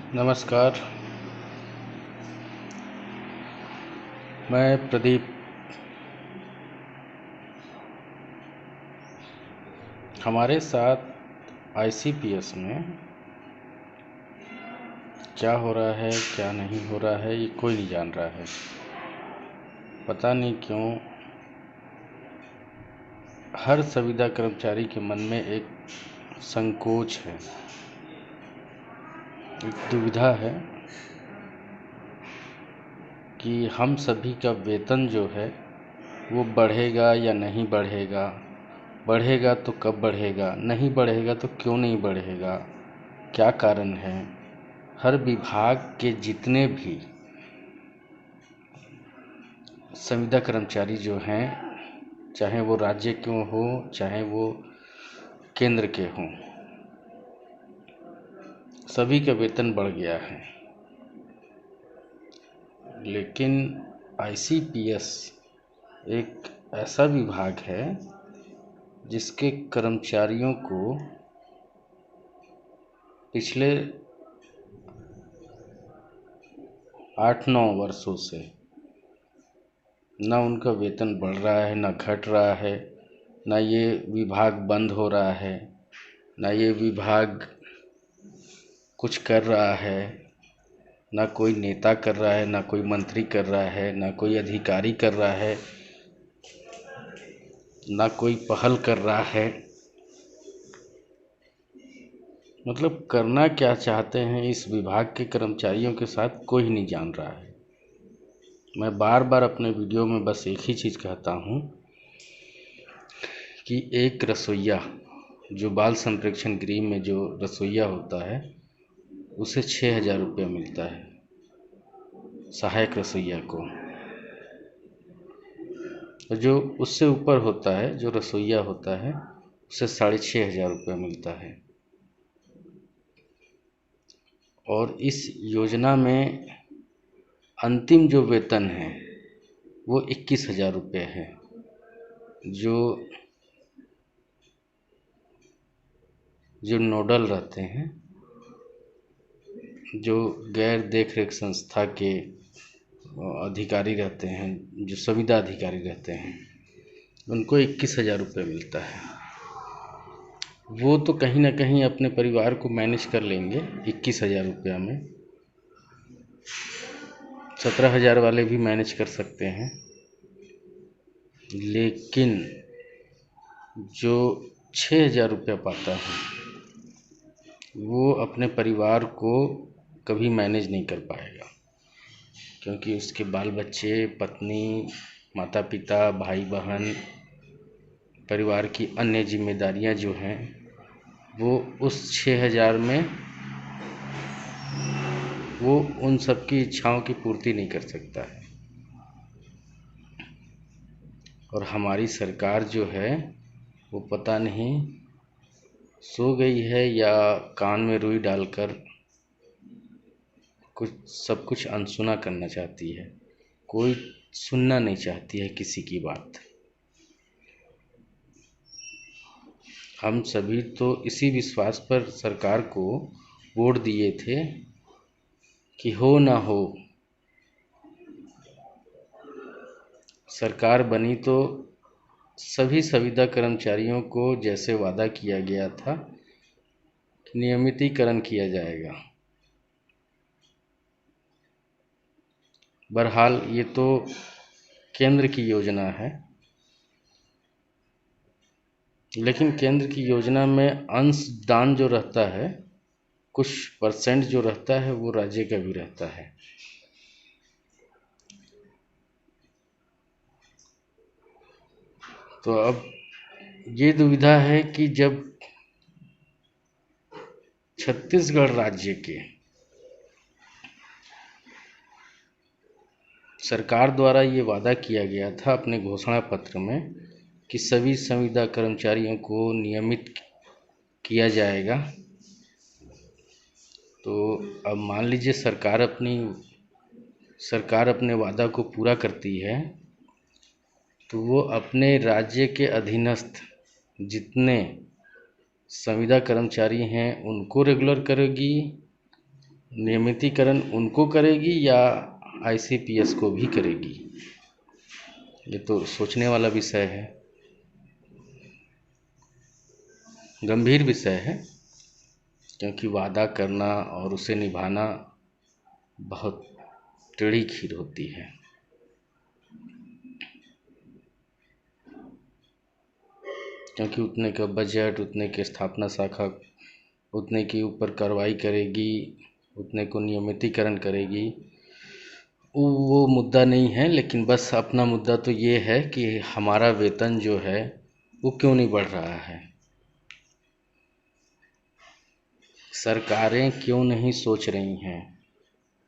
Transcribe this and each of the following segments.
नमस्कार। मैं प्रदीप। हमारे साथ आईसीपीएस में क्या हो रहा है क्या नहीं हो रहा है ये कोई नहीं जान रहा है। पता नहीं क्यों हर संविदा कर्मचारी के मन में एक संकोच है, एक दुविधा है कि हम सभी का वेतन जो है वो बढ़ेगा या नहीं बढ़ेगा, बढ़ेगा तो कब बढ़ेगा, नहीं बढ़ेगा तो क्यों नहीं बढ़ेगा, क्या कारण है। हर विभाग के जितने भी संविदा कर्मचारी जो हैं, चाहे वो राज्य के हो चाहे वो केंद्र के हों, सभी का वेतन बढ़ गया है। लेकिन आईसीपीएस एक ऐसा विभाग है जिसके कर्मचारियों को पिछले 8-9 वर्षों से न उनका वेतन बढ़ रहा है न घट रहा है, न ये विभाग बंद हो रहा है, न ये विभाग कुछ कर रहा है, ना कोई नेता कर रहा है, ना कोई मंत्री कर रहा है, ना कोई अधिकारी कर रहा है, ना कोई पहल कर रहा है। मतलब करना क्या चाहते हैं इस विभाग के कर्मचारियों के साथ कोई नहीं जान रहा है। मैं बार बार अपने वीडियो में बस एक ही चीज़ कहता हूँ कि एक रसोइया जो बाल संप्रेक्षण गृह में जो रसोइया होता है उसे 6,000 रुपये मिलता है, सहायक रसोइया को। जो उससे ऊपर होता है, जो रसोइया होता है, उसे 6,500 रुपये मिलता है। और इस योजना में अंतिम जो वेतन है वो 21,000 रुपये है। जो नोडल रहते हैं, जो गैर देख रेख संस्था के अधिकारी रहते हैं, जो संविदा अधिकारी रहते हैं, उनको 21,000 रुपये मिलता है। वो तो कहीं ना कहीं अपने परिवार को मैनेज कर लेंगे 21,000 रुपया में। 17,000 वाले भी मैनेज कर सकते हैं, लेकिन जो 6,000 रुपया पाता है वो अपने परिवार को कभी मैनेज नहीं कर पाएगा, क्योंकि उसके बाल बच्चे, पत्नी, माता पिता, भाई बहन, परिवार की अन्य जिम्मेदारियां जो हैं वो उस 6,000 में वो उन सब की इच्छाओं की पूर्ति नहीं कर सकता है। और हमारी सरकार जो है वो पता नहीं सो गई है या कान में रुई डालकर सब कुछ अनसुना करना चाहती है। कोई सुनना नहीं चाहती है किसी की बात। हम सभी तो इसी विश्वास पर सरकार को वोट दिए थे कि हो ना हो सरकार बनी तो सभी संविदा कर्मचारियों को जैसे वादा किया गया था नियमितीकरण किया जाएगा। बहरहाल ये तो केंद्र की योजना है, लेकिन केंद्र की योजना में अंशदान जो रहता है, कुछ परसेंट जो रहता है वो राज्य का भी रहता है। तो अब ये दुविधा है कि जब छत्तीसगढ़ राज्य के सरकार द्वारा ये वादा किया गया था अपने घोषणा पत्र में कि सभी संविदा कर्मचारियों को नियमित किया जाएगा, तो अब मान लीजिए सरकार अपने वादा को पूरा करती है तो वो अपने राज्य के अधीनस्थ जितने संविदा कर्मचारी हैं उनको रेगुलर करेगी नियमितीकरण उनको करेगी या आईसीपीएस को भी करेगी? ये तो सोचने वाला विषय है, गंभीर विषय है, क्योंकि वादा करना और उसे निभाना बहुत टेढ़ी खीर होती है। क्योंकि उतने का बजट, उतने के स्थापना शाखा, उतने के ऊपर कार्रवाई करेगी, उतने को नियमितीकरण करेगी, वो मुद्दा नहीं है। लेकिन बस अपना मुद्दा तो ये है कि हमारा वेतन जो है वो क्यों नहीं बढ़ रहा है। सरकारें क्यों नहीं सोच रही हैं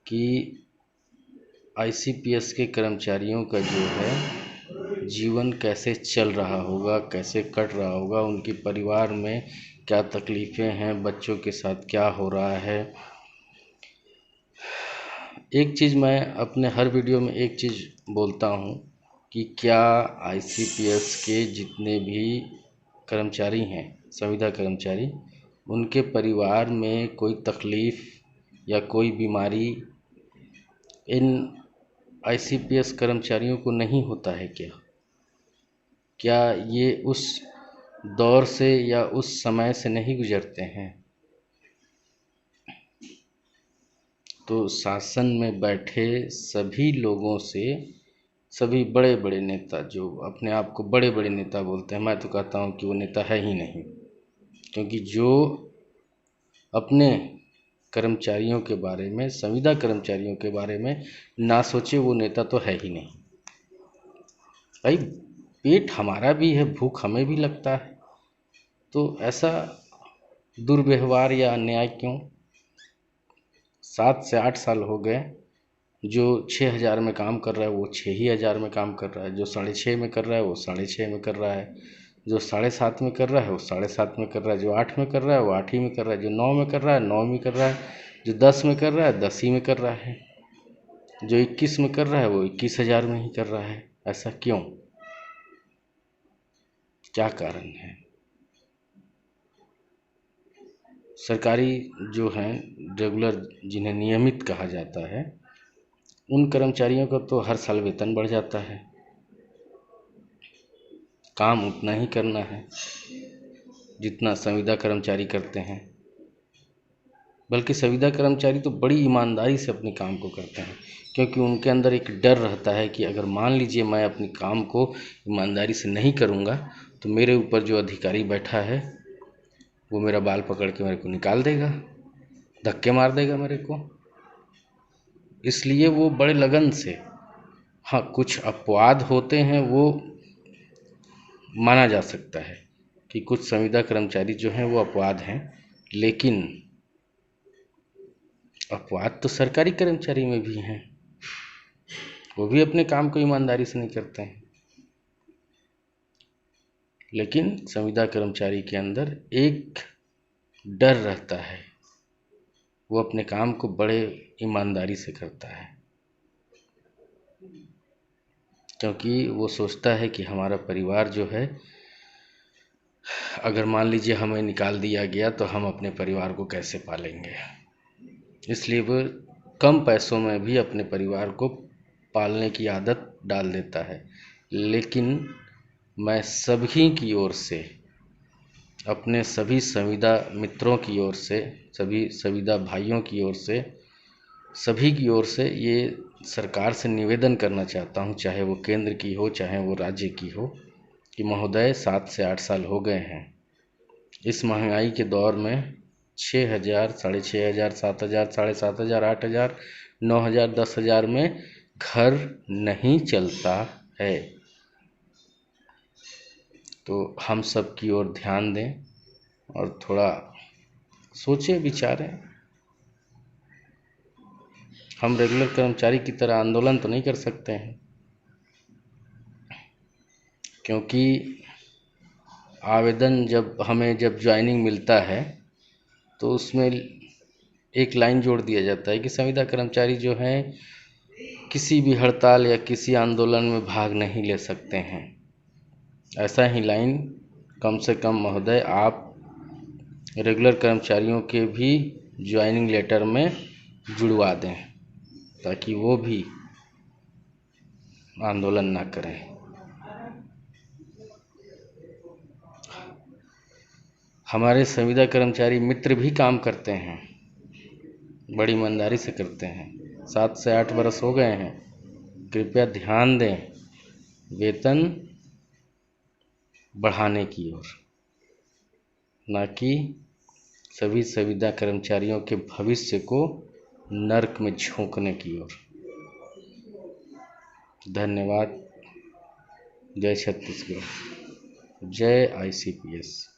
कि आईसीपीएस के कर्मचारियों का जो है जीवन कैसे चल रहा होगा, कैसे कट रहा होगा, उनके परिवार में क्या तकलीफ़ें हैं, बच्चों के साथ क्या हो रहा है। एक चीज़ मैं अपने हर वीडियो में एक चीज़ बोलता हूँ कि क्या आईसीपीएस के जितने भी कर्मचारी हैं, संविदा कर्मचारी, उनके परिवार में कोई तकलीफ़ या कोई बीमारी इन आईसीपीएस कर्मचारियों को नहीं होता है क्या? क्या ये उस दौर से या उस समय से नहीं गुजरते हैं? तो शासन में बैठे सभी लोगों से, सभी बड़े बड़े नेता जो अपने आप को बड़े बड़े नेता बोलते हैं, मैं तो कहता हूँ कि वो नेता है ही नहीं। क्योंकि जो अपने कर्मचारियों के बारे में, संविदा कर्मचारियों के बारे में ना सोचे, वो नेता तो है ही नहीं। भाई पेट हमारा भी है, भूख हमें भी लगता है, तो ऐसा दुर्व्यवहार या अन्याय क्यों? 7 से 8 साल हो गए, जो 6,000 में काम कर रहा है वो 6,000 में काम कर रहा है, जो 6.5 में कर रहा है वो 6.5 में कर रहा है, जो 7.5 में कर रहा है वो 7.5 में कर रहा है, जो 8 में कर रहा है वो 8 ही में कर रहा है, जो 9 में कर रहा है 9 में कर रहा है, जो 10 में कर रहा है 10 ही में कर रहा है, जो 21 में कर रहा है वो 21,000 में ही कर रहा है। ऐसा क्यों? क्या कारण है? सरकारी जो हैं रेगुलर, जिन्हें नियमित कहा जाता है, उन कर्मचारियों का तो हर साल वेतन बढ़ जाता है, काम उतना ही करना है जितना संविदा कर्मचारी करते हैं। बल्कि संविदा कर्मचारी तो बड़ी ईमानदारी से अपने काम को करते हैं, क्योंकि उनके अंदर एक डर रहता है कि अगर मान लीजिए मैं अपने काम को ईमानदारी से नहीं करूँगा तो मेरे ऊपर जो अधिकारी बैठा है वो मेरा बाल पकड़ के मेरे को निकाल देगा, धक्के मार देगा मेरे को। इसलिए वो बड़े लगन से, हाँ कुछ अपवाद होते हैं, वो माना जा सकता है कि कुछ संविदा कर्मचारी जो हैं वो अपवाद हैं, लेकिन अपवाद तो सरकारी कर्मचारी में भी हैं, वो भी अपने काम को ईमानदारी से नहीं करते हैं। लेकिन संविदा कर्मचारी के अंदर एक डर रहता है, वो अपने काम को बड़े ईमानदारी से करता है, क्योंकि वो सोचता है कि हमारा परिवार जो है, अगर मान लीजिए हमें निकाल दिया गया तो हम अपने परिवार को कैसे पालेंगे। इसलिए वो कम पैसों में भी अपने परिवार को पालने की आदत डाल देता है। लेकिन मैं सभी की ओर से, अपने सभी संविदा मित्रों की ओर से, सभी संविदा भाइयों की ओर से, सभी की ओर से ये सरकार से निवेदन करना चाहता हूँ, चाहे वो केंद्र की हो चाहे वो राज्य की हो, कि महोदय 7 से 8 साल हो गए हैं, इस महंगाई के दौर में 6,000, 6,500, 7,000, 7,500, 8,000, 9,000, 10,000 में घर नहीं चलता है। तो हम सब की ओर ध्यान दें और थोड़ा सोचें विचारें। हम रेगुलर कर्मचारी की तरह आंदोलन तो नहीं कर सकते हैं, क्योंकि आवेदन जब ज्वाइनिंग मिलता है तो उसमें एक लाइन जोड़ दिया जाता है कि संविदा कर्मचारी जो हैं किसी भी हड़ताल या किसी आंदोलन में भाग नहीं ले सकते हैं। ऐसा ही लाइन कम से कम महोदय आप रेगुलर कर्मचारियों के भी ज्वाइनिंग लेटर में जुड़वा दें ताकि वो भी आंदोलन ना करें। हमारे संविदा कर्मचारी मित्र भी काम करते हैं, बड़ी ईमानदारी से करते हैं। 7 से 8 वर्ष हो गए हैं। कृपया ध्यान दें वेतन बढ़ाने की ओर, ना कि सभी संविदा कर्मचारियों के भविष्य को नर्क में झोंकने की ओर। धन्यवाद। जय छत्तीसगढ़, जय ICPS।